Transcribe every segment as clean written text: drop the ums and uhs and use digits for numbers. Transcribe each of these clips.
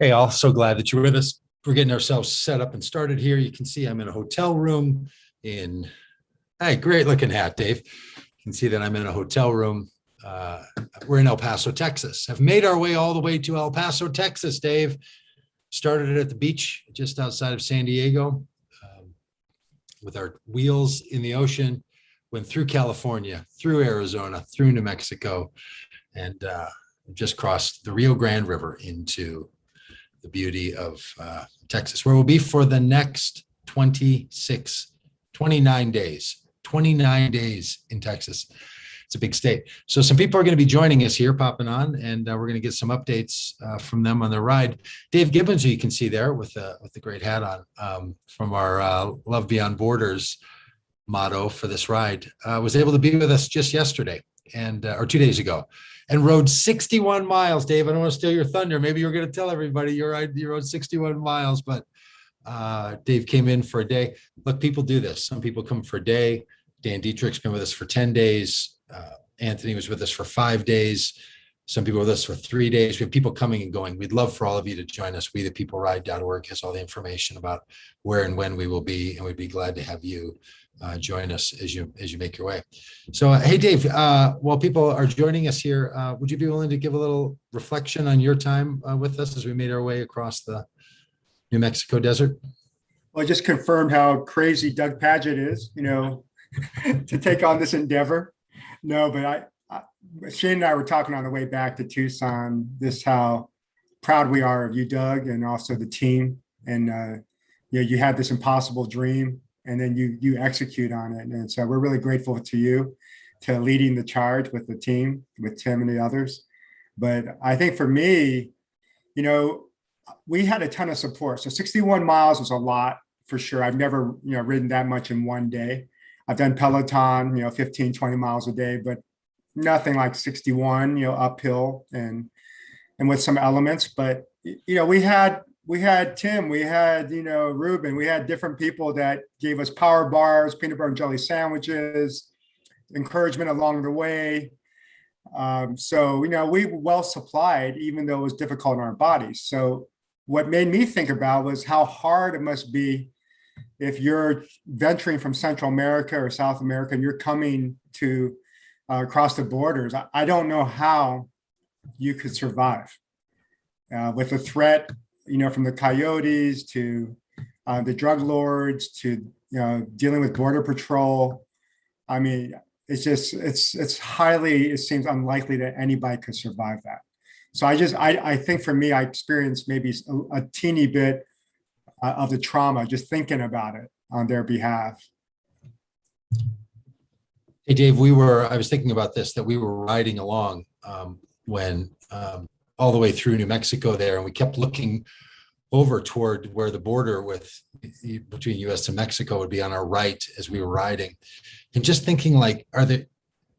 Hey, all, so glad that you're with us. We're getting ourselves set up and started here. You can see I'm in a hotel room in, hey, great looking hat, Dave. You can see that I'm in a hotel room. Uh, we're in El Paso, Texas. Have made our way all the way to El Paso, Texas, Dave. Started it at the beach just outside of San Diego with our wheels in the ocean, went through California, through Arizona, through New Mexico, and just crossed the Rio Grande River into the beauty of Texas, where we'll be for the next 29 days, 29 days in Texas. It's a big state. So some people are going to be joining us here, popping on, and we're going to get some updates from them on their ride. Dave Gibbons, who you can see there with the great hat on, from our Love Beyond Borders motto for this ride, was able to be with us just yesterday or 2 days ago, and rode 61 miles. Dave, I don't want to steal your thunder. Maybe you're going to tell everybody you rode 61 miles, but Dave came in for a day. Look, people do this. Some people come for a day. Dan Dietrich's been with us for 10 days. Anthony was with us for 5 days. Some people were with us for 3 days. We have people coming and going. We'd love for all of you to join us. WeThePeopleRide.org has all the information about where and when we will be, and we'd be glad to have you join us as you make your way. So, hey, Dave, while people are joining us here, would you be willing to give a little reflection on your time with us as we made our way across the New Mexico desert? Well, I just confirmed how crazy Doug Paget is, to take on this endeavor. No, but Shane and I were talking on the way back to Tucson, how proud we are of you, Doug, and also the team. And you had this impossible dream, and then you execute on it. And so we're really grateful to you, to leading the charge with the team, with Tim and the others. But I think for me, we had a ton of support. So 61 miles was a lot for sure. I've never, ridden that much in one day. I've done Peloton, 15, 20 miles a day, but nothing like 61, uphill and with some elements. But, we had Tim, we had, Ruben, we had different people that gave us power bars, peanut butter and jelly sandwiches, encouragement along the way. So, we were well supplied, even though it was difficult in our bodies. So what made me think about was how hard it must be if you're venturing from Central America or South America and you're coming to across the borders. I don't know how you could survive with the threat, from the coyotes to the drug lords to dealing with border patrol. I mean, it seems unlikely that anybody could survive that. So I think for me, I experienced maybe a teeny bit of the trauma just thinking about it on their behalf. Hey, Dave, I was thinking about this, that we were riding along when all the way through New Mexico there, and we kept looking over toward where the border between US and Mexico would be on our right as we were riding, and just thinking like,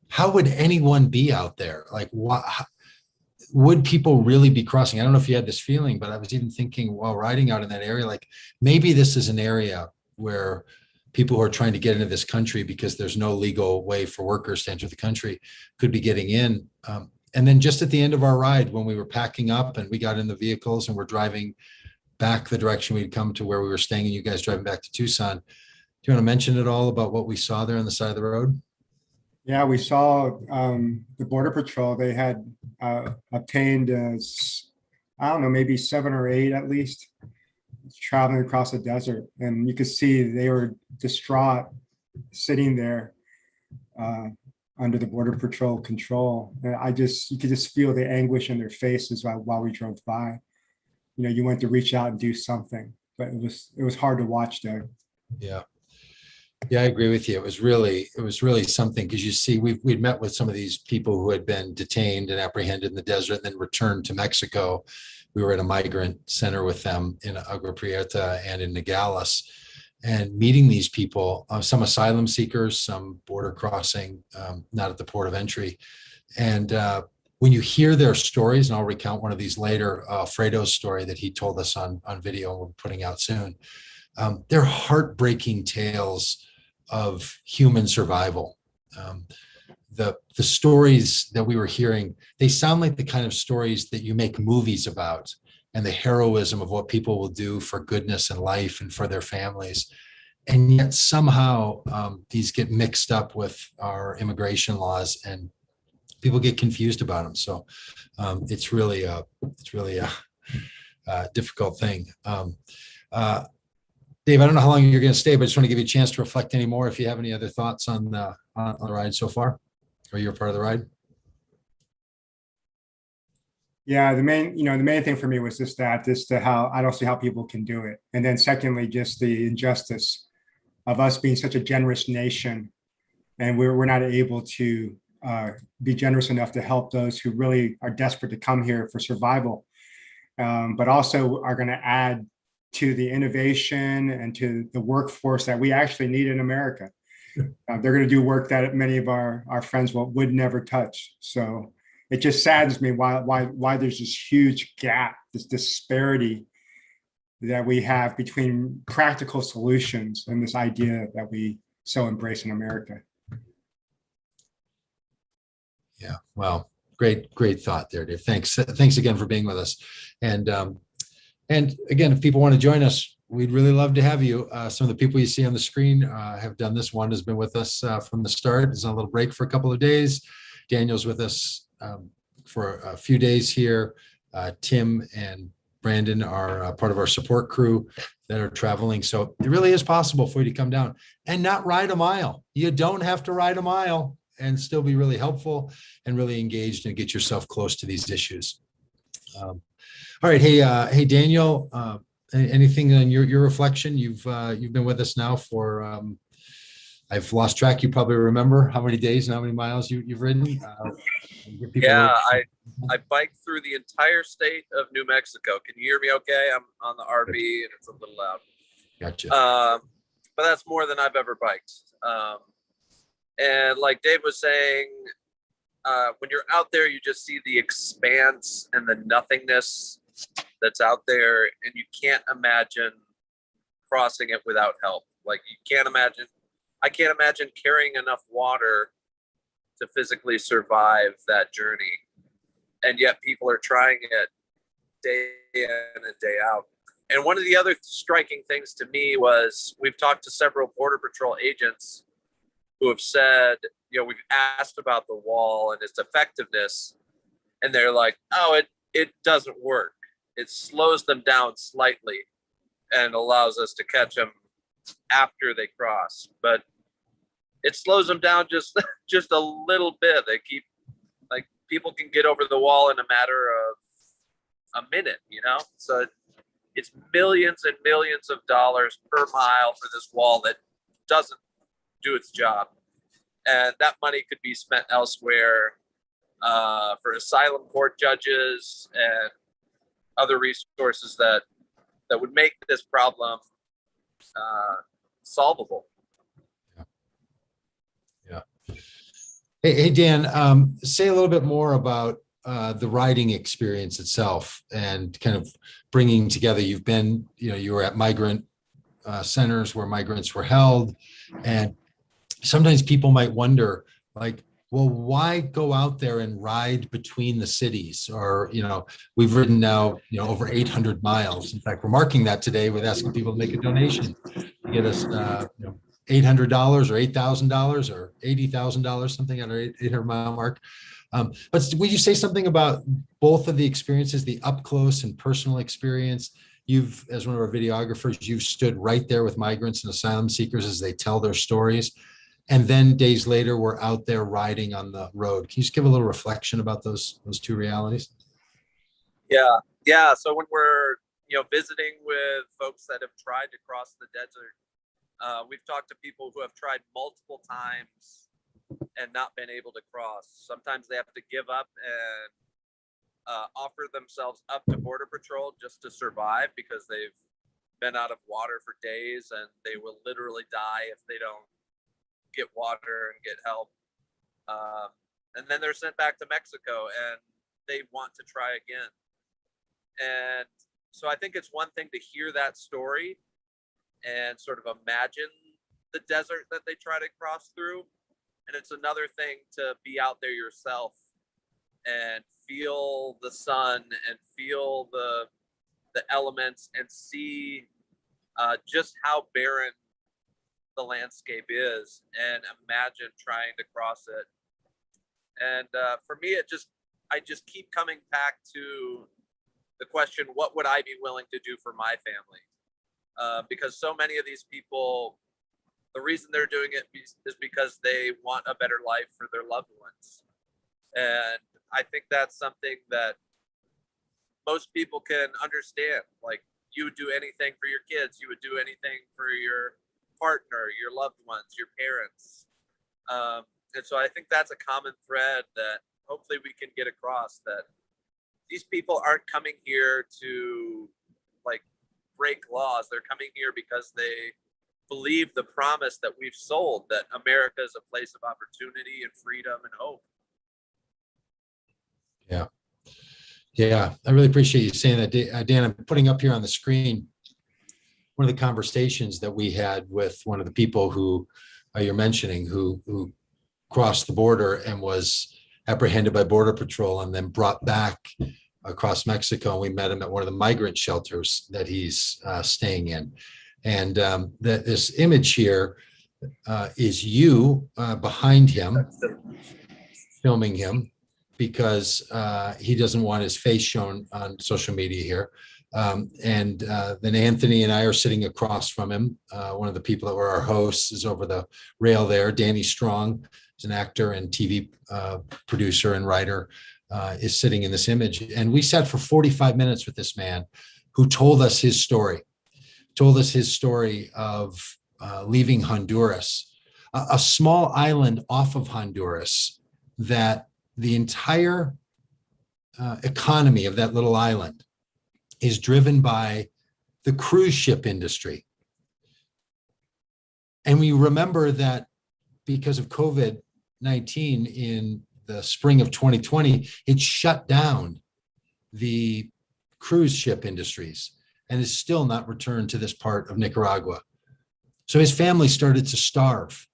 how would anyone be out there? Like, would people really be crossing? I don't know if you had this feeling, but I was even thinking while riding out in that area, like maybe this is an area where people who are trying to get into this country because there's no legal way for workers to enter the country could be getting in. And then just at the end of our ride, when we were packing up and we got in the vehicles and we're driving back the direction we'd come to where we were staying, and you guys driving back to Tucson, do you want to mention at all about what we saw there on the side of the road? Yeah, we saw the Border Patrol. They had obtained, I don't know, maybe 7 or 8 at least, traveling across the desert. And you could see they were distraught sitting there under the Border Patrol control. And you could just feel the anguish in their faces while we drove by. You went to reach out and do something, but it was hard to watch there. Yeah. Yeah, I agree with you. It was really something, because you see, we'd met with some of these people who had been detained and apprehended in the desert and then returned to Mexico. We were at a migrant center with them in Agua Prieta and in Nogales, and meeting these people, some asylum seekers, some border crossing, not at the port of entry. And when you hear their stories, and I'll recount one of these later, Fredo's story that he told us on video, and we're putting out soon. They're heartbreaking tales of human survival. The stories that we were hearing, they sound like the kind of stories that you make movies about, and the heroism of what people will do for goodness and life and for their families. And yet somehow these get mixed up with our immigration laws, and people get confused about them. So it's really a difficult thing. Dave, I don't know how long you're going to stay, but I just want to give you a chance to reflect any more if you have any other thoughts on the ride so far, or you're part of the ride. Yeah, the main thing for me was just to how I don't see how people can do it. And then secondly, just the injustice of us being such a generous nation, and we're not able to be generous enough to help those who really are desperate to come here for survival, but also are going to add to the innovation and to the workforce that we actually need in America. They're going to do work that many of our friends would never touch. So it just saddens me why there's this huge gap, this disparity that we have between practical solutions and this idea that we so embrace in America. Yeah, well, great thought there, Dave. Thanks again for being with us. And again, if people want to join us, we'd really love to have you. Some of the people you see on the screen have done this. One has been with us from the start. Is on a little break for a couple of days. Daniel's with us for a few days here. Tim and Brandon are part of our support crew that are traveling. So it really is possible for you to come down and not ride a mile. You don't have to ride a mile and still be really helpful and really engaged and get yourself close to these issues. All right, hey Daniel, anything on your reflection? You've been with us now for I've lost track. You probably remember how many days and how many miles you've ridden. Yeah, I biked through the entire state of New Mexico. Can you hear me okay? I'm on the RV and it's a little loud. Gotcha. But that's more than I've ever biked. And like Dave was saying, when you're out there, you just see the expanse and the nothingness that's out there, and you can't imagine crossing it without help. Like I can't imagine carrying enough water to physically survive that journey. And yet people are trying it day in and day out. And one of the other striking things to me was we've talked to several Border Patrol agents who have said, we've asked about the wall and its effectiveness, and they're like, oh, it doesn't work. It slows them down slightly and allows us to catch them after they cross, but it slows them down just a little bit. They keep, like, people can get over the wall in a matter of a minute, so it's millions and millions of dollars per mile for this wall that doesn't do its job. And that money could be spent elsewhere for asylum court judges and other resources that would make this problem solvable. Yeah. Hey Dan, say a little bit more about the riding experience itself and kind of bringing together. You've been, you were at migrant centers where migrants were held, and sometimes people might wonder, like, well, why go out there and ride between the cities? Or, we've ridden now, over 800 miles. In fact, we're marking that today with asking people to make a donation to get us, $800 or $8,000 or $80,000, something at our 800 mile mark. But would you say something about both of the experiences, the up close and personal experience? You've, as one of our videographers, you've stood right there with migrants and asylum seekers as they tell their stories. And then days later, we're out there riding on the road. Can you just give a little reflection about those two realities? Yeah. So when we're, visiting with folks that have tried to cross the desert, we've talked to people who have tried multiple times and not been able to cross. Sometimes they have to give up and offer themselves up to Border Patrol just to survive because they've been out of water for days and they will literally die if they don't get water and get help. And then they're sent back to Mexico and they want to try again. And so I think it's one thing to hear that story and sort of imagine the desert that they try to cross through. And it's another thing to be out there yourself and feel the sun and feel the the elements and see just how barren the landscape is, and imagine trying to cross it. And for me, I just keep coming back to the question, what would I be willing to do for my family? Because so many of these people, the reason they're doing it is because they want a better life for their loved ones. And I think that's something that most people can understand. Like, you would do anything for your kids, you would do anything for your partner, your loved ones, your parents. And so I think that's a common thread that hopefully we can get across, that these people aren't coming here to like break laws. They're coming here because they believe the promise that we've sold, that America is a place of opportunity and freedom and hope. Yeah. Yeah, I really appreciate you saying that, Dan. I'm putting up here on the screen one of the conversations that we had with one of the people who you're mentioning, who crossed the border and was apprehended by Border Patrol and then brought back across Mexico. And we met him at one of the migrant shelters that he's staying in. And this image here is you behind him, filming him, because he doesn't want his face shown on social media here. And then Anthony and I are sitting across from him. One of the people that were our hosts is over the rail there. Danny Strong is an actor and TV producer and writer, is sitting in this image. And we sat for 45 minutes with this man who told us his story of leaving Honduras, a small island off of Honduras that the entire economy of that little island is driven by the cruise ship industry. And we remember that because of COVID-19 in the spring of 2020, it shut down the cruise ship industries and is still not returned to this part of Nicaragua. So his family started to starve.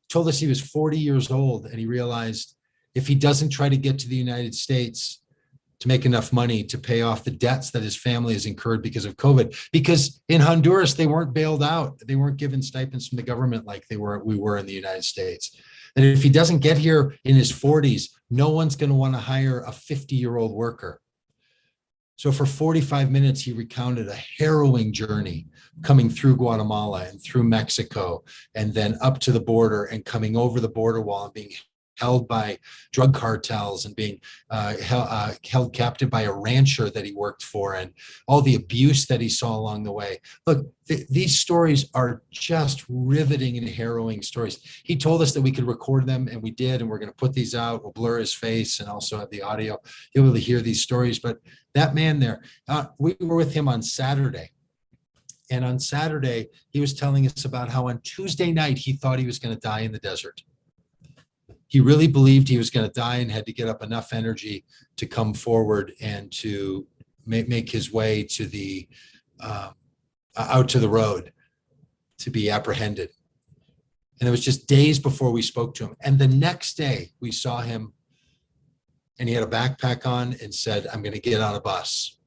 Told us he was 40 years old and he realized if he doesn't try to get to the United States to make enough money to pay off the debts that his family has incurred because of COVID, because in Honduras, they weren't bailed out. They weren't given stipends from the government like we were in the United States. And if he doesn't get here in his 40s, no one's going to want to hire a 50-year-old worker. So for 45 minutes, he recounted a harrowing journey coming through Guatemala and through Mexico, and then up to the border and coming over the border wall and being held by drug cartels and being held captive by a rancher that he worked for, and all the abuse that he saw along the way. Look, these stories are just riveting and harrowing stories. He told us that we could record them, and we did, and we're going to put these out. We'll blur his face and also have the audio. You'll be able to hear these stories. But that man there, we were with him on Saturday. And on Saturday, he was telling us about how on Tuesday night, he thought he was going to die in the desert. He really believed he was going to die and had to get up enough energy to come forward and to make his way to the out to the road to be apprehended. And it was just days before we spoke to him. And the next day we saw him and he had a backpack on and said, I'm going to get on a bus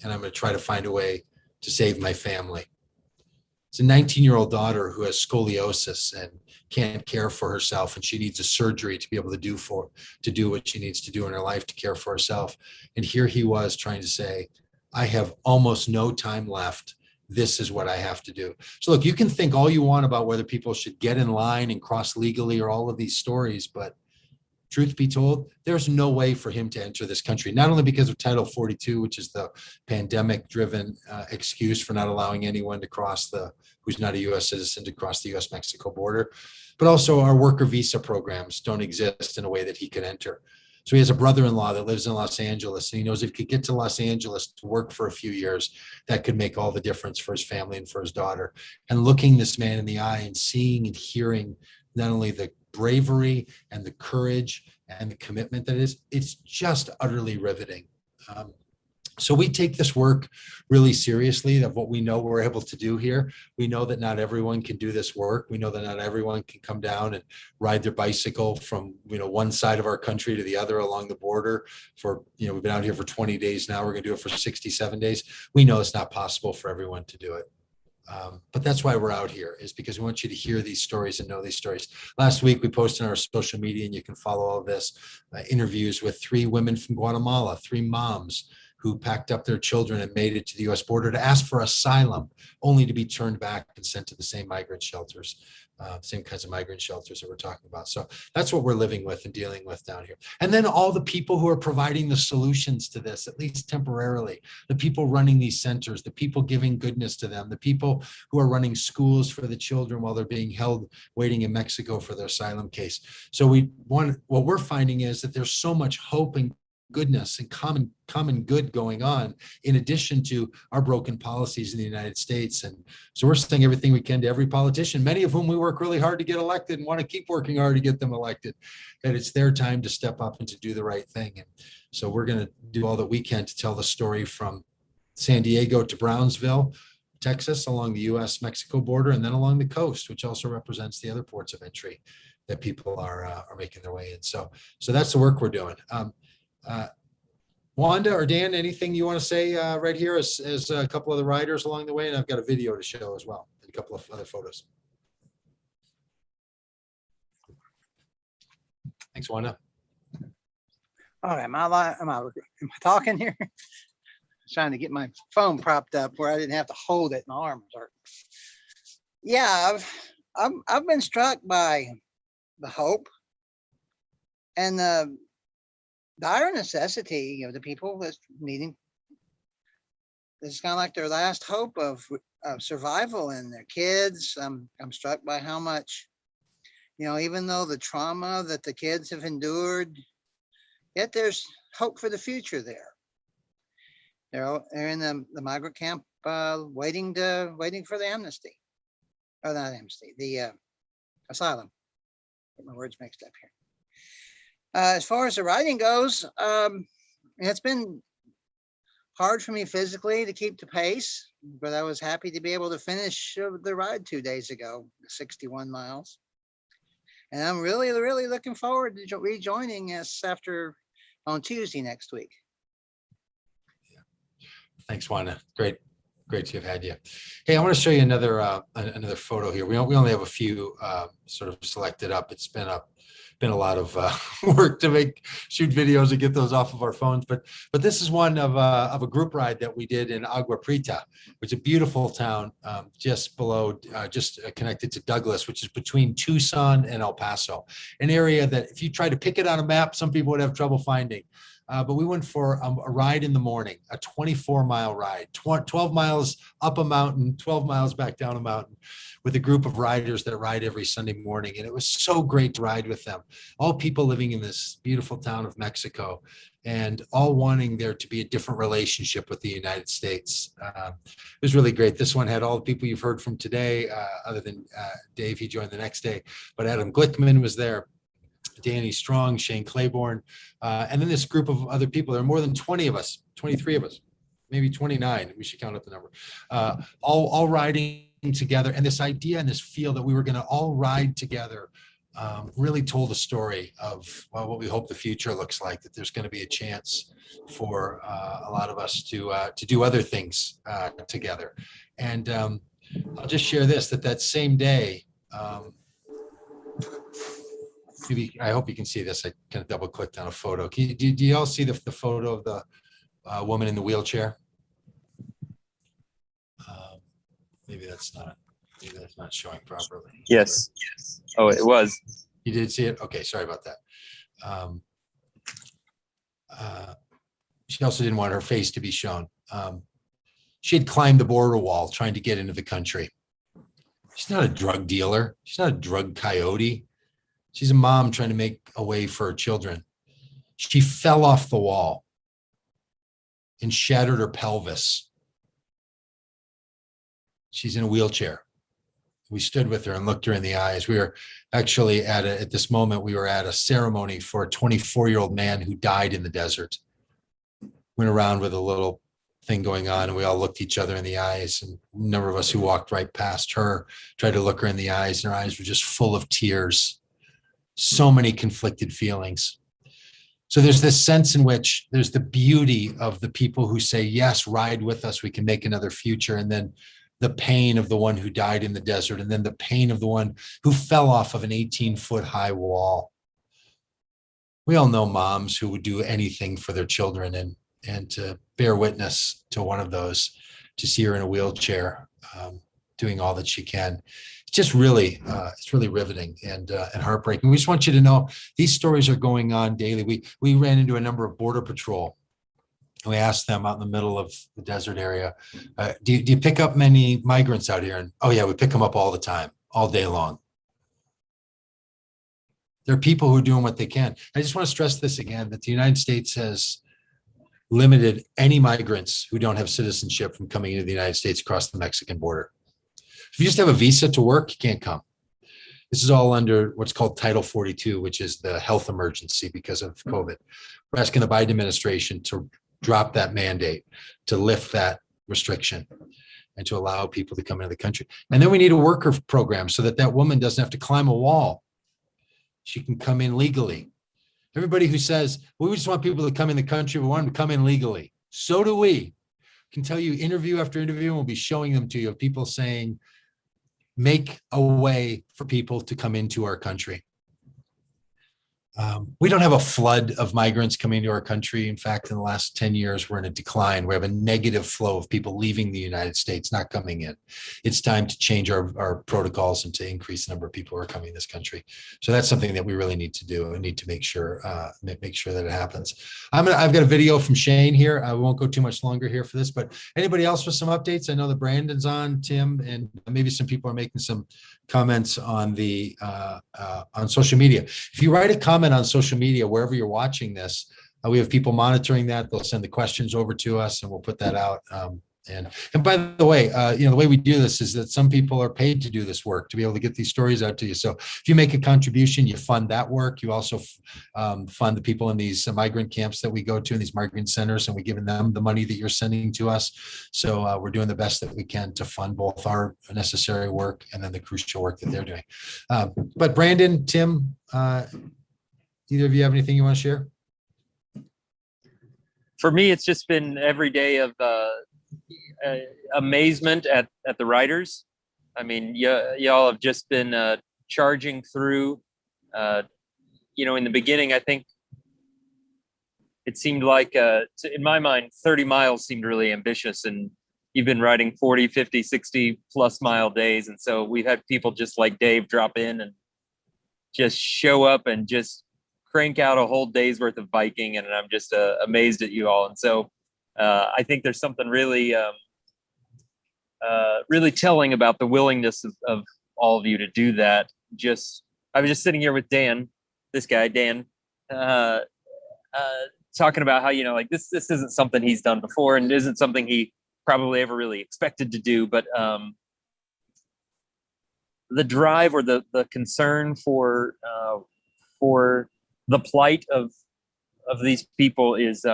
and I'm going to try to find a way to save my family. It's a 19-year-old daughter who has scoliosis and can't care for herself, and she needs a surgery to be able to do what she needs to do in her life to care for herself. And here he was trying to say, I have almost no time left. This is what I have to do. So look, you can think all you want about whether people should get in line and cross legally or all of these stories, but truth be told, there's no way for him to enter this country, not only because of Title 42, which is the pandemic-driven excuse for not allowing anyone to cross who's not a U.S. citizen to cross the U.S.-Mexico border, but also our worker visa programs don't exist in a way that he can enter. So he has a brother-in-law that lives in Los Angeles, and he knows if he could get to Los Angeles to work for a few years, that could make all the difference for his family and for his daughter. And looking this man in the eye and seeing and hearing not only the bravery and the courage and the commitment that is, it's just utterly riveting. So we take this work really seriously, of what we know we're able to do here. We know that not everyone can do this work. We know that not everyone can come down and ride their bicycle from, one side of our country to the other along the border for, we've been out here for 20 days now. We're going to do it for 67 days. We know it's not possible for everyone to do it. But that's why we're out here, is because we want you to hear these stories and know these stories. Last week, we posted on our social media, and you can follow all of this, interviews with 3 women from Guatemala, 3 moms who packed up their children and made it to the US border to ask for asylum, only to be turned back and sent to the same migrant shelters, same kinds of migrant shelters that we're talking about. So that's what we're living with and dealing with down here. And then all the people who are providing the solutions to this, at least temporarily, the people running these centers, the people giving goodness to them, the people who are running schools for the children while they're being held waiting in Mexico for their asylum case. So what we're finding is that there's so much hope and goodness and common good going on, in addition to our broken policies in the United States. And so we're saying everything we can to every politician, many of whom we work really hard to get elected and want to keep working hard to get them elected, that it's their time to step up and to do the right thing. And so we're going to do all that we can to tell the story from San Diego to Brownsville, Texas, along the US-Mexico border, and then along the coast, which also represents the other ports of entry that people are making their way in. So that's the work we're doing. Wanda or Dan, anything you want to say right here as a couple of the riders along the way? And I've got a video to show as well, and a couple of other photos. Thanks, Wanda. All right, am I talking here? Trying to get my phone propped up where I didn't have to hold it. My arms are. Yeah, I've been struck by the hope and the dire necessity of the people that's needing. It's kind of like their last hope of survival, and their kids. I'm struck by how much, even though the trauma that the kids have endured, yet there's hope for the future there. They're in the migrant camp, waiting for the amnesty, or not amnesty, the asylum. Get my words mixed up here. As far as the riding goes, it's been hard for me physically to keep the pace, but I was happy to be able to finish the ride 2 days ago, 61 miles. And I'm really, really looking forward to rejoining us on Tuesday next week. Yeah. Thanks, Wanda. Great to have had you. Hey, I want to show you another photo here. We only have a few sort of selected up. It's been a lot of work to shoot videos and get those off of our phones, but this is one of a group ride that we did in Agua Prieta, which is a beautiful town just connected to Douglas, which is between Tucson and El Paso, an area that if you try to pick it on a map, some people would have trouble finding. But we went for a ride in the morning, a 24-mile ride, 12 miles up a mountain, 12 miles back down a mountain, with a group of riders that ride every Sunday morning. And it was so great to ride with them. All people living in this beautiful town of Mexico, and all wanting there to be a different relationship with the United States. It was really great. This one had all the people you've heard from today, other than Dave, he joined the next day, but Adam Glickman was there, Danny Strong, Shane Claiborne, and then this group of other people. There are more than 20 of us, 23 of us, maybe 29. We should count up the number. All riding together. And this idea and this feel that we were going to all ride together really told a story of what we hope the future looks like, that there's going to be a chance for a lot of us to do other things together. And I'll just share this, that same day, maybe, I hope you can see this. I kind of double clicked on a photo. Do you all see the photo of the woman in the wheelchair? Maybe that's not showing properly. Yes. Oh, it was. You did see it? Okay, sorry about that. She also didn't want her face to be shown. She had climbed the border wall trying to get into the country. She's not a drug dealer. She's not a drug coyote. She's a mom trying to make a way for her children. She fell off the wall and shattered her pelvis. She's in a wheelchair. We stood with her and looked her in the eyes. We were actually at this moment, we were at a ceremony for a 24-year-old man who died in the desert. Went around with a little thing going on, and we all looked each other in the eyes, and a number of us who walked right past her tried to look her in the eyes, and her eyes were just full of tears. So many conflicted feelings. So there's this sense in which there's the beauty of the people who say, yes, ride with us, we can make another future. And then the pain of the one who died in the desert, and then the pain of the one who fell off of an 18-foot high wall. We all know moms who would do anything for their children, and to bear witness to one of those, to see her in a wheelchair, doing all that she can. It's really riveting and heartbreaking. We just want you to know these stories are going on daily. We ran into a number of Border Patrol, and we asked them out in the middle of the desert area, do you pick up many migrants out here? And oh yeah, we pick them up all the time, all day long. There are people who are doing what they can. I just want to stress this again, that the United States has limited any migrants who don't have citizenship from coming into the United States across the Mexican border. If you just have a visa to work, you can't come. This is all under what's called Title 42, which is the health emergency because of COVID. We're asking the Biden administration to drop that mandate, to lift that restriction, and to allow people to come into the country. And then we need a worker program so that that woman doesn't have to climb a wall. She can come in legally. Everybody who says, well, we just want people to come in the country, we want them to come in legally. So do we. I can tell you interview after interview, and we'll be showing them to you, of people saying, make a way for people to come into our country. We don't have a flood of migrants coming to our country. In fact, in the last 10 years, we're in a decline. We have a negative flow of people leaving the United States, not coming in. It's time to change our protocols and to increase the number of people who are coming in this country. So that's something that we really need to do and need to make sure that it happens. I've got a video from Shane here. I won't go too much longer here for this, but anybody else with some updates? I know that Brandon's on, Tim, and maybe some people are making some comments on the on social media. If you write a comment on social media, wherever you're watching this, we have people monitoring that. They'll send the questions over to us, and we'll put that out. And by the way, the way we do this is that some people are paid to do this work, to be able to get these stories out to you. So if you make a contribution, you fund that work. You also fund the people in these migrant camps that we go to, in these migrant centers, and we're giving them the money that you're sending to us. So we're doing the best that we can to fund both our necessary work and then the crucial work that they're doing. But Brandon, Tim, either of you have anything you want to share? For me, it's just been every day of amazement at the writers. I mean, y'all have just been charging through. In the beginning, I think it seemed like, in my mind, 30 miles seemed really ambitious, and you've been writing 40, 50, 60 plus mile days. And so we've had people just like Dave drop in and just show up and just crank out a whole day's worth of biking. And I'm just amazed at you all. And so I think there's something really, really telling about the willingness of all of you to do that. I was just sitting here with Dan, this guy, Dan, talking about how, this isn't something he's done before, and isn't something he probably ever really expected to do. But the drive or the concern for the plight of these people is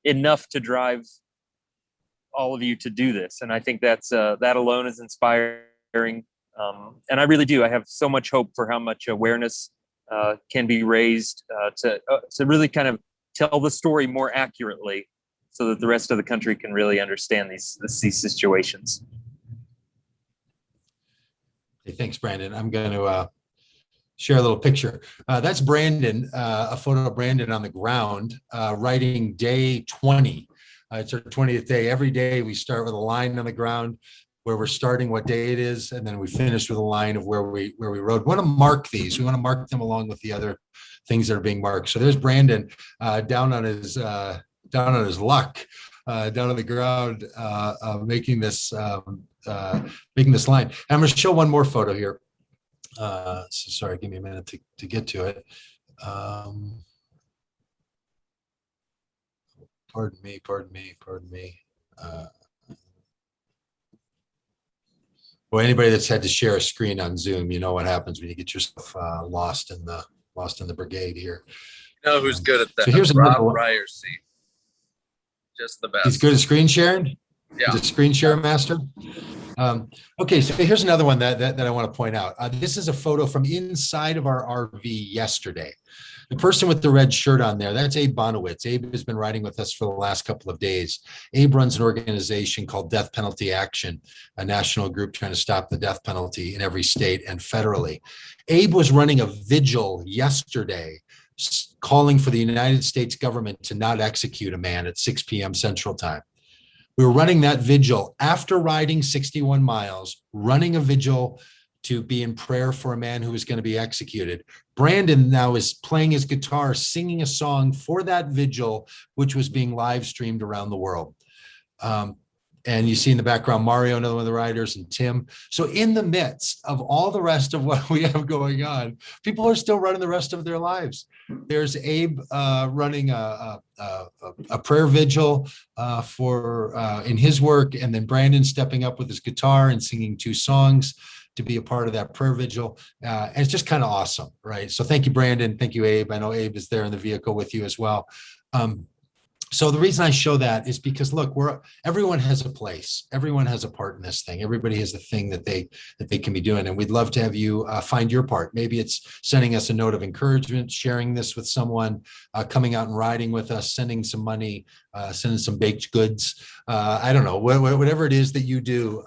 enough to drive all of you to do this. And I think that alone is inspiring. And I really do. I have so much hope for how much awareness can be raised to really kind of tell the story more accurately, so that the rest of the country can really understand these situations. Hey, thanks, Brandon. I'm going to share a little picture. That's Brandon, a photo of Brandon on the ground, writing day 20. It's our 20th day. Every day we start with a line on the ground where we're starting, what day it is, and then we finish with a line of where we rode. We want to mark these. We want to mark them along with the other things that are being marked. So there's Brandon down on his luck, down on the ground, making this line. And I'm going to show one more photo here. So sorry, give me a minute to get to it. Pardon me. Well, anybody that's had to share a screen on Zoom, you know what happens when you get yourself lost in the brigade here. You know who's good at that? So here's Rob another one. Ryerson. Just the best. He's good at screen sharing. Yeah. He's a screen share master. Okay, so here's another one that I want to point out. This is a photo from inside of our RV yesterday. The person with the red shirt on there, that's Abe Bonowitz. Abe has been riding with us for the last couple of days. Abe runs an organization called Death Penalty Action, a national group trying to stop the death penalty in every state and federally. Abe was running a vigil yesterday calling for the United States government to not execute a man at 6 p.m. Central Time. We were running that vigil after riding 61 miles, running a vigil to be in prayer for a man who was going to be executed. Brandon now is playing his guitar, singing a song for that vigil, which was being live streamed around the world. And you see in the background, Mario, another one of the riders, and Tim. So in the midst of all the rest of what we have going on, people are still running the rest of their lives. There's Abe running a prayer vigil in his work, and then Brandon stepping up with his guitar and singing 2 songs to be a part of that prayer vigil. And it's just kind of awesome, right? So thank you, Brandon. Thank you, Abe. I know Abe is there in the vehicle with you as well. So the reason I show that is because, look, everyone has a place. Everyone has a part in this thing. Everybody has a thing that they can be doing. And we'd love to have you find your part. Maybe it's sending us a note of encouragement, sharing this with someone, coming out and riding with us, sending some money, sending some baked goods. I don't know, whatever it is that you do,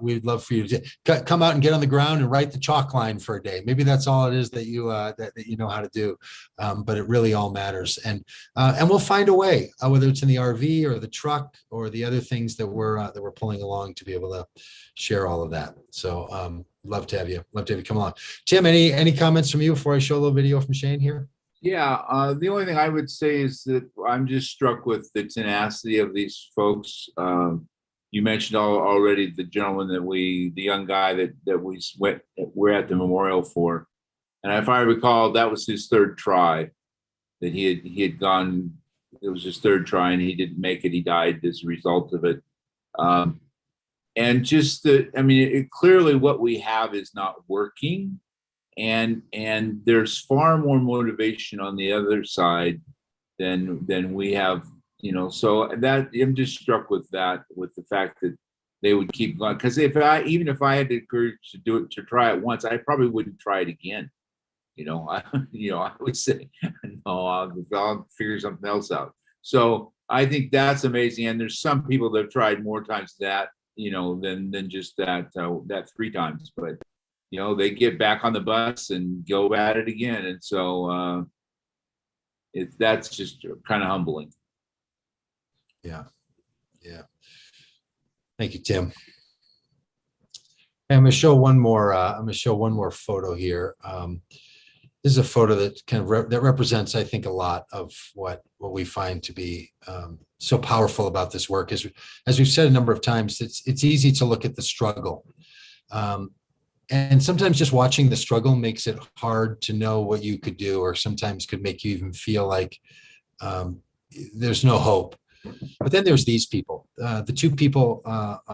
we'd love for you to come out and get on the ground and write the chalk line for a day. Maybe that's all it is that you that you know how to do, but it really all matters. And we'll find a way, whether it's in the RV or the truck or the other things that we're pulling along to be able to share all of that. So love to have you come along. Tim, any comments from you before I show a little video from Shane here? Yeah, the only thing I would say is that I'm just struck with the tenacity of these folks. You mentioned already the gentleman the young guy that we're at the memorial for, and if I recall, that was his 3rd try that he had gone. It was his 3rd try, and he didn't make it. He died as a result of it. And just clearly what we have is not working. And there's far more motivation on the other side than we have, so that I'm just struck with that, with the fact that they would keep going. Because even if I had the courage to try it once, I probably wouldn't try it again. I would say, no, I'll figure something else out. So I think that's amazing. And there's some people that have tried more times than just that 3 times, but they get back on the bus and go at it again. And so that's just kind of humbling. Yeah. Thank you, Tim. And I'm going to show one more photo here. This is a photo that kind of that represents, I think, a lot of what we find to be so powerful about this work. As we've said a number of times, it's easy to look at the struggle. And sometimes just watching the struggle makes it hard to know what you could do, or sometimes could make you even feel like there's no hope. But then there's these people, the 2 people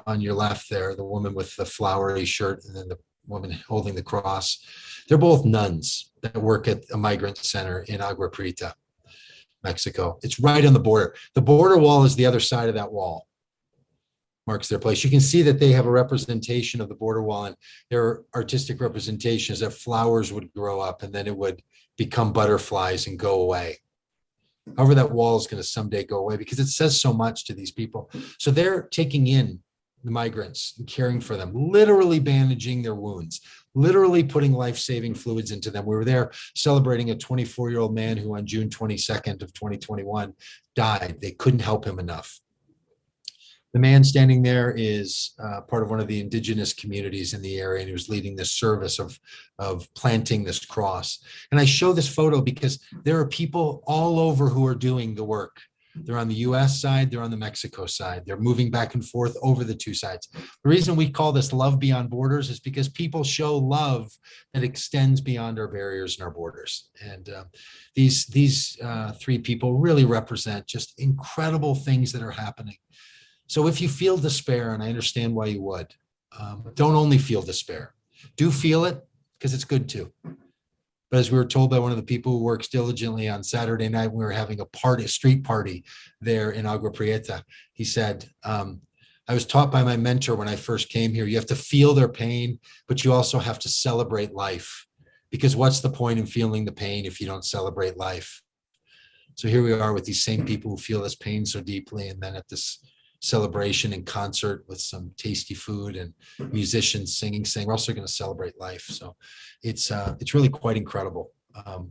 on your left there, the woman with the flowery shirt and then the woman holding the cross. They're both nuns that work at a migrant center in Agua Prieta, Mexico. It's right on the border. The border wall is the other side of that wall. Marks their place. You can see that they have a representation of the border wall, and their artistic representation is that flowers would grow up and then it would become butterflies and go away. However, that wall is going to someday go away because it says so much to these people. So they're taking in the migrants and caring for them, literally bandaging their wounds, literally putting life-saving fluids into them. We were there celebrating a 24-year-old man who on June 22nd of 2021 died. They couldn't help him enough. The man standing there is part of one of the indigenous communities in the area, and he was leading this service of planting this cross. And I show this photo because there are people all over who are doing the work. They're on the US side, they're on the Mexico side. They're moving back and forth over the 2 sides. The reason we call this Love Beyond Borders is because people show love that extends beyond our barriers and our borders. And these 3 people really represent just incredible things that are happening. So if you feel despair, and I understand why you would, don't only feel despair. Do feel it, because it's good too. But as we were told by one of the people who works diligently on Saturday night, we were having a street party there in Agua Prieta. He said, I was taught by my mentor when I first came here, you have to feel their pain, but you also have to celebrate life, because what's the point in feeling the pain if you don't celebrate life? So here we are with these same people who feel this pain so deeply, and then at this celebration and concert with some tasty food and musicians saying we're also going to celebrate life. So it's really quite incredible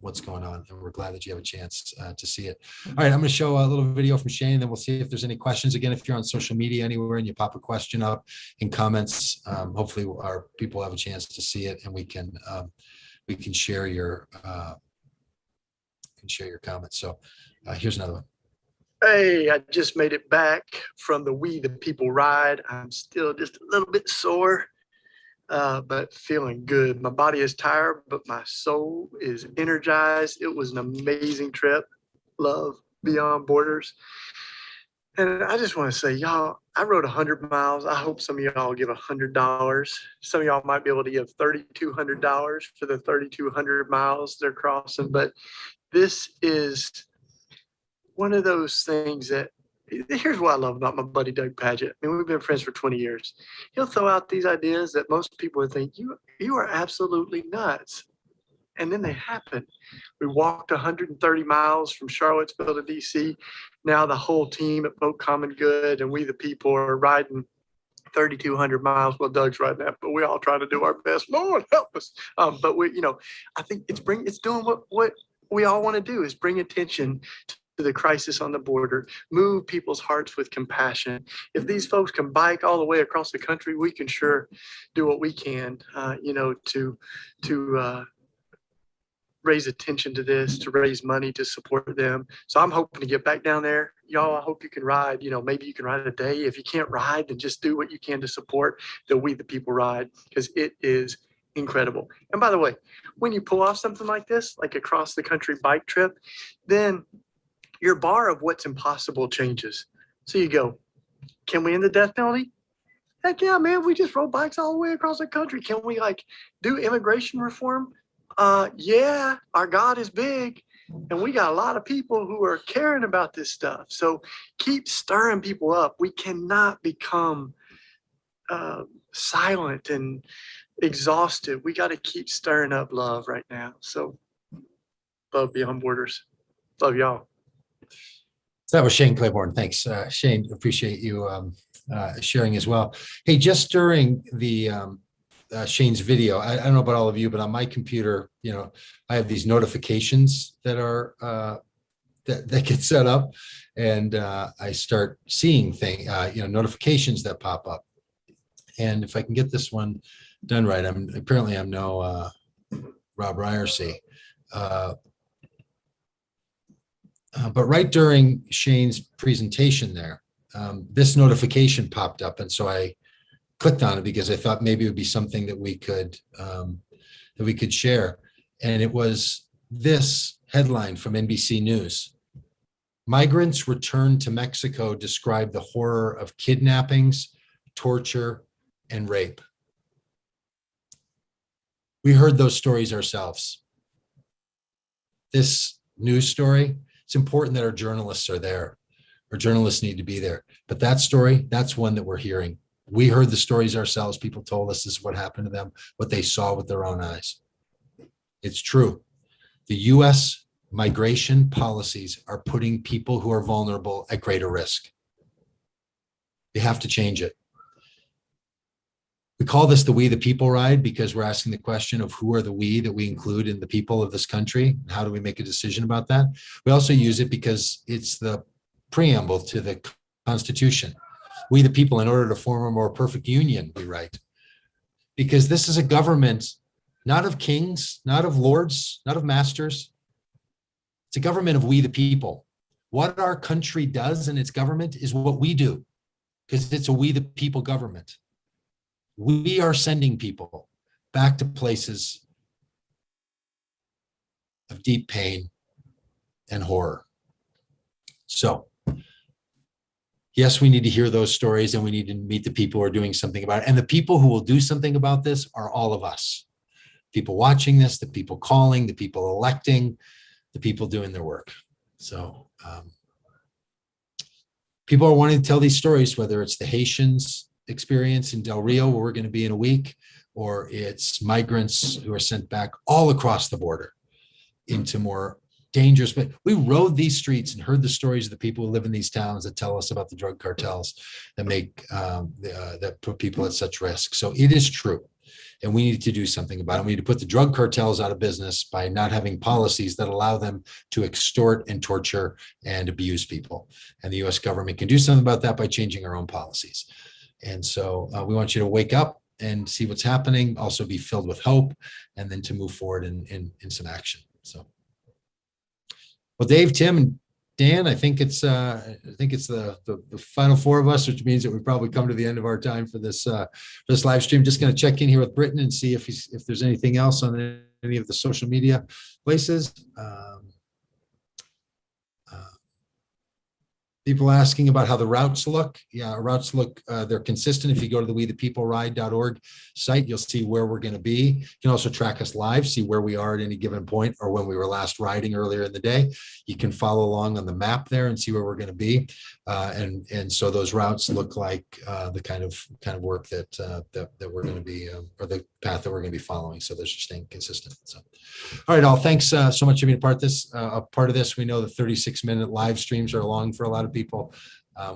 what's going on, and we're glad that you have a chance to see it. All right, I'm going to show a little video from Shane, and then we'll see if there's any questions. Again, if you're on social media anywhere and you pop a question up in comments, hopefully our people have a chance to see it, and we can share your comments. So here's another one. Hey, I just made it back from the We the People ride. I'm still just a little bit sore, but feeling good. My body is tired, but my soul is energized. It was an amazing trip. Love Beyond Borders. And I just want to say, y'all, I rode 100 miles. I hope some of y'all give $100. Some of y'all might be able to give $3,200 for the 3,200 miles they're crossing. But this is one of those things that, here's what I love about my buddy Doug Paget. I mean, we've been friends for 20 years. He'll throw out these ideas that most people would think, you are absolutely nuts. And then they happen. We walked 130 miles from Charlottesville to DC. Now the whole team at Boat Common Good and We the People are riding 3,200 miles. Well, Doug's riding that, but we all try to do our best. Lord help us. But we, I think it's doing what we all want to do, is bring attention to the crisis on the border, move people's hearts with compassion. If these folks can bike all the way across the country, we can sure do what we can, to raise attention to this, to raise money to support them. So I'm hoping to get back down there. Y'all, I hope you can ride. Maybe you can ride a day. If you can't ride, then just do what you can to support the We the People ride, because it is incredible. And by the way, when you pull off something like this, like a cross the country bike trip, then your bar of what's impossible changes. So you go, can we end the death penalty? Heck yeah, man. We just rode bikes all the way across the country. Can we do immigration reform? Yeah, our God is big, and we got a lot of people who are caring about this stuff. So keep stirring people up. We cannot become silent and exhausted. We got to keep stirring up love right now. So love Beyond Borders. Love y'all. So that was Shane Claiborne. Thanks, Shane. Appreciate you sharing as well. Hey, just during the Shane's video, I don't know about all of you, but on my computer, I have these notifications that are that get set up, and I start seeing notifications that pop up. And if I can get this one done right, I'm no Rob Ryersey. But right during Shane's presentation there, this notification popped up, and so I clicked on it because I thought maybe it would be something that we could share. And it was this headline from NBC News: Migrants return to Mexico describe the horror of kidnappings, torture, and rape. We heard those stories ourselves. This news story, it's important that our journalists are there. Our journalists need to be there. But that story, that's one that we're hearing. We heard the stories ourselves. People told us this is what happened to them, what they saw with their own eyes. It's true. The U.S. migration policies are putting people who are vulnerable at greater risk. You have to change it. We call this the We the People ride because we're asking the question of who are the we that we include in the people of this country? How do we make a decision about that? We also use it because it's the preamble to the Constitution. We the people, in order to form a more perfect union, we write. Because this is a government not of kings, not of lords, not of masters. It's a government of we the people. What our country does in its government is what we do, because it's a we the people government. We are sending people back to places of deep pain and horror. So, yes, we need to hear those stories, and we need to meet the people who are doing something about it. And the people who will do something about this are all of us. people watching this, the people calling, the people electing, the people doing their work. So people are wanting to tell these stories, whether it's the Haitians experience in Del Rio, where we're going to be in a week, or it's migrants who are sent back all across the border into more dangerous. But we rode these streets and heard the stories of the people who live in these towns that tell us about the drug cartels that make that put people at such risk. So it is true. And we need to do something about it. We need to put the drug cartels out of business by not having policies that allow them to extort and torture and abuse people. And the US government can do something about that by changing our own policies. And so we want you to wake up and see what's happening, also be filled with hope, and then to move forward in some action. So, well, Dave, Tim, and Dan, I think it's the final four of us, which means that we've probably come to the end of our time for this live stream. Just going to check in here with Britton and see if there's anything else on any of the social media places. People asking about how the routes look. Yeah, routes look, they're consistent. If you go to the wethepeopleride.org site, you'll see where we're going to be. You can also track us live, see where we are at any given point or when we were last riding earlier in the day. You can follow along on the map there and see where we're going to be. And so those routes look like the kind of work that we're going to be, or the path that we're going to be following. So they're staying consistent. So, all right, all, thanks so much for being a part of this. We know the 36-minute live streams are long for a lot of people.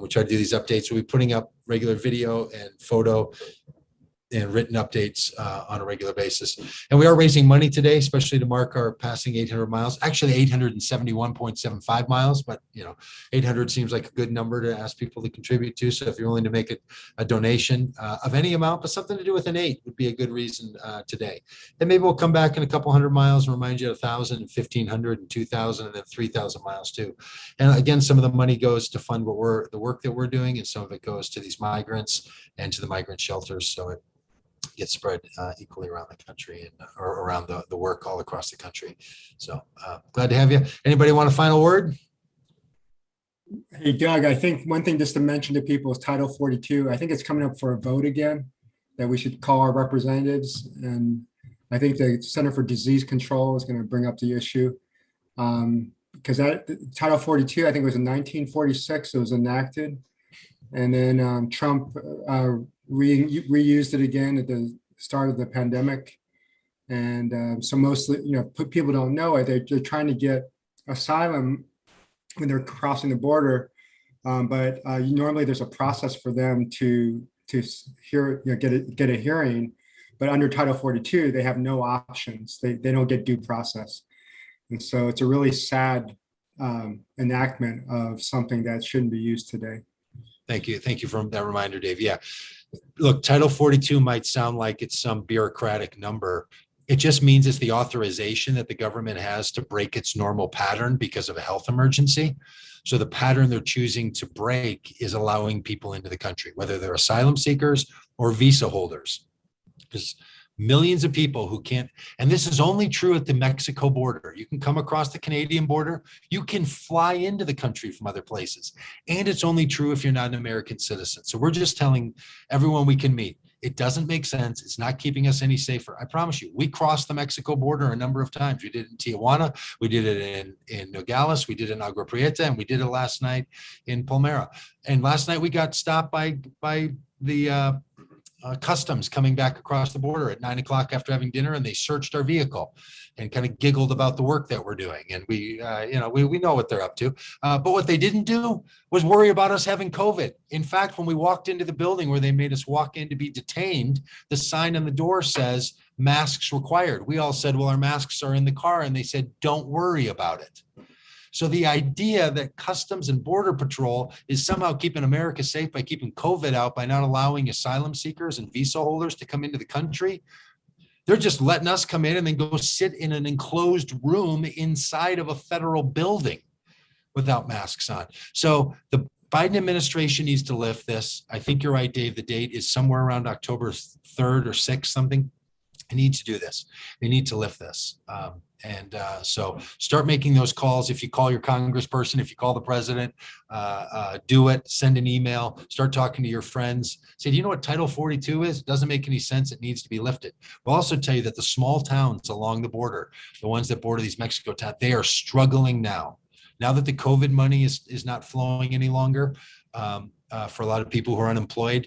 We try to do these updates. We'll be putting up regular video and photo and written updates on a regular basis. And we are raising money today, especially to mark our passing 800 miles, actually 871.75 miles, but 800 seems like a good number to ask people to contribute to. So if you're willing to make a donation of any amount, but something to do with an 8 would be a good reason today. And maybe we'll come back in a couple hundred miles and remind you of 1,000 and 1,500 and 2,000 and then 3,000 miles too. And again, some of the money goes to fund the work that we're doing, and some of it goes to these migrants and to the migrant shelters. So it gets spread equally around the country and or around the work all across the country. So glad to have you. Anybody want a final word? Hey, Doug, I think one thing just to mention to people is Title 42. I think it's coming up for a vote again, that we should call our representatives. And I think the Center for Disease Control is going to bring up the issue. Because Title 42, I think it was in 1946, it was enacted. And then Trump reused it again at the start of the pandemic. And so mostly, people don't know it. They're trying to get asylum when they're crossing the border. But normally there's a process for them to hear, get a hearing. But under Title 42, they have no options. They don't get due process. And so it's a really sad enactment of something that shouldn't be used today. Thank you. Thank you for that reminder, Dave. Yeah. Look, Title 42 might sound like it's some bureaucratic number. It just means it's the authorization that the government has to break its normal pattern because of a health emergency. So the pattern they're choosing to break is allowing people into the country, whether they're asylum seekers or visa holders. Because millions of people who can't, and this is only true at the Mexico border. You can come across the Canadian border. You can fly into the country from other places. And it's only true if you're not an American citizen. So we're just telling everyone we can meet, it doesn't make sense. It's not keeping us any safer. I promise you, we crossed the Mexico border a number of times. We did it in Tijuana. We did it in Nogales. We did it in Agua Prieta, and we did it last night in Palmera. And last night we got stopped by the customs coming back across the border at 9 o'clock after having dinner, and they searched our vehicle and kind of giggled about the work that we're doing. And we know what they're up to. But what they didn't do was worry about us having COVID. In fact, when we walked into the building where they made us walk in to be detained, the sign on the door says masks required. We all said, well, our masks are in the car. And they said, don't worry about it. So the idea that Customs and Border Patrol is somehow keeping America safe by keeping COVID out, by not allowing asylum seekers and visa holders to come into the country, they're just letting us come in and then go sit in an enclosed room inside of a federal building without masks on. So the Biden administration needs to lift this. I think you're right, Dave. The date is somewhere around October 3rd or 6th, something. need to do this. They need to lift this. So start making those calls. If you call your congressperson, if you call the president, do it, send an email, start talking to your friends. Say, do you know what Title 42 is? It doesn't make any sense. It needs to be lifted. We'll also tell you that the small towns along the border, the ones that border these Mexico towns, they are struggling now. Now that the COVID money is not flowing any longer, for a lot of people who are unemployed,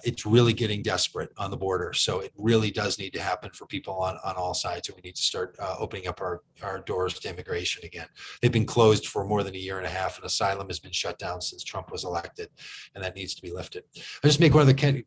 it's really getting desperate on the border. So it really does need to happen for people on all sides. And we need to start opening up our doors to immigration again. They've been closed for more than a year and a half, and asylum has been shut down since Trump was elected, and that needs to be lifted. I just make one other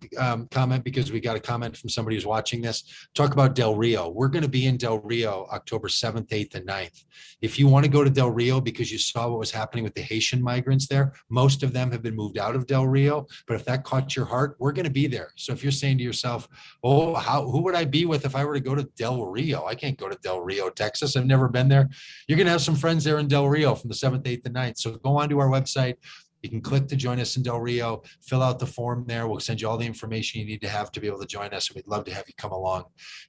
comment because we got a comment from somebody who's watching this. Talk about Del Rio. We're going to be in Del Rio October 7th, 8th, and 9th. If you want to go to Del Rio because you saw what was happening with the Haitian migrants there, most of them have been moved out of Del Rio, but if that caught your heart, we're going to be there. So if you're saying to yourself, oh, who would I be with if I were to go to Del Rio? I can't go to Del Rio, Texas. I've never been there. You're going to have some friends there in Del Rio from the 7th, 8th, and 9th. So go onto our website. You can click to join us in Del Rio, fill out the form there. We'll send you all the information you need to have to be able to join us. And we'd love to have you come along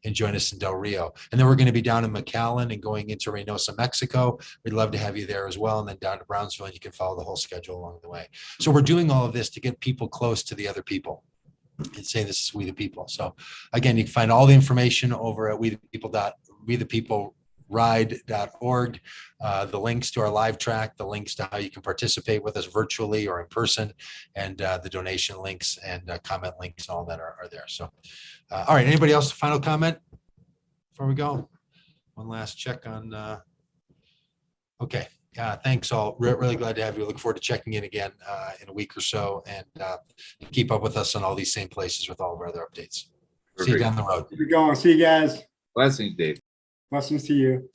and join us in Del Rio. And then we're going to be down in McAllen and going into Reynosa, Mexico. We'd love to have you there as well. And then down to Brownsville, and you can follow the whole schedule along the way. So we're doing all of this to get people close to the other people and say this is We the People. So again, you can find all the information over at wethepeople.ride.org, the links to our live track, the links to how you can participate with us virtually or in person, and the donation links and comment links and all that are there. So, all right, anybody else, final comment before we go? One last check on, okay. Thanks all. Really glad to have you. Look forward to checking in again in a week or so, and keep up with us on all these same places with all of our other updates. See you down the road. Keep it going. See you guys. Blessings, Dave. Blessings to you.